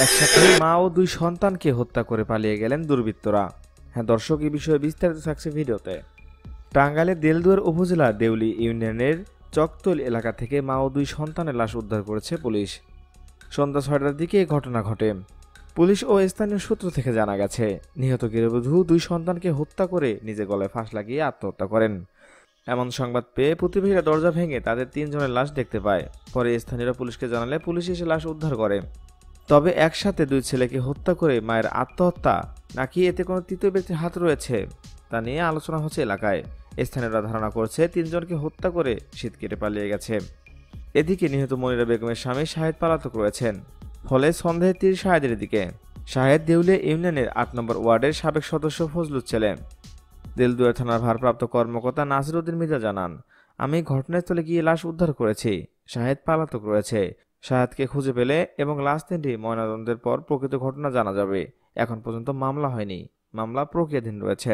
একসাথে মা ও দুই সন্তানকে হত্যা করে পালিয়ে গেলেন দুর্বৃত্তরা। হ্যাঁ দর্শক, এই বিষয়ে বিস্তারিত থাকছে ভিডিওতে। টাঙ্গাইলের দেলদুয়ার উপজেলার দেউলি ইউনিয়নের চকতল এলাকা থেকে মা ও দুই সন্তানের লাশ উদ্ধার করেছে পুলিশ। সন্ধ্যা ৬টার দিকে এই ঘটনা ঘটে। পুলিশ ও স্থানীয় সূত্র থেকে জানা গেছে, নিহত গৃহবধূ দুই সন্তানকে হত্যা করে নিজে গলায় ফাঁস লাগিয়ে আত্মহত্যা করেন। এমন সংবাদ পেয়ে প্রতিবেশীরা দরজা ভেঙে তাদের ৩ জনের লাশ দেখতে পায়। পরে স্থানীয়রা পুলিশকে জানালে পুলিশ এসে লাশ উদ্ধার করে। তবে একসাথে দুই ছেলেকে হত্যা করে মায়ের আত্মহত্যা, নাকি এতে কোনো তৃতীয় ব্যক্তির হাত রয়েছে, তা নিয়ে আলোচনা হচ্ছে এলাকায়। স্থানীয়রা ধারণা করছে ৩ জনকে হত্যা করে শীত কেটে পালিয়ে গেছে। এদিকে নিহত মনিরা বেগমের স্বামী শাহেদ পলাতক রয়েছেন। ফলে সন্দেহের তীর শাহেদের দিকে। শাহেদ দেউলিয়া ইউনিয়নের ৮ নম্বর ওয়ার্ডের সাবেক সদস্য ফজলুর ছেলে। দেলদুয়ার থানার ভারপ্রাপ্ত কর্মকর্তা নাসির উদ্দিন মির্জা জানান, আমি ঘটনাস্থলে গিয়ে লাশ উদ্ধার করেছি। শাহেদ পলাতক রয়েছে। শাহেদকে খুঁজে পেলে এবং লাশ ৩টি ময়নাতদন্তের পর প্রকৃত ঘটনা জানা যাবে। এখন পর্যন্ত মামলা হয়নি, মামলা প্রক্রিয়াধীন রয়েছে।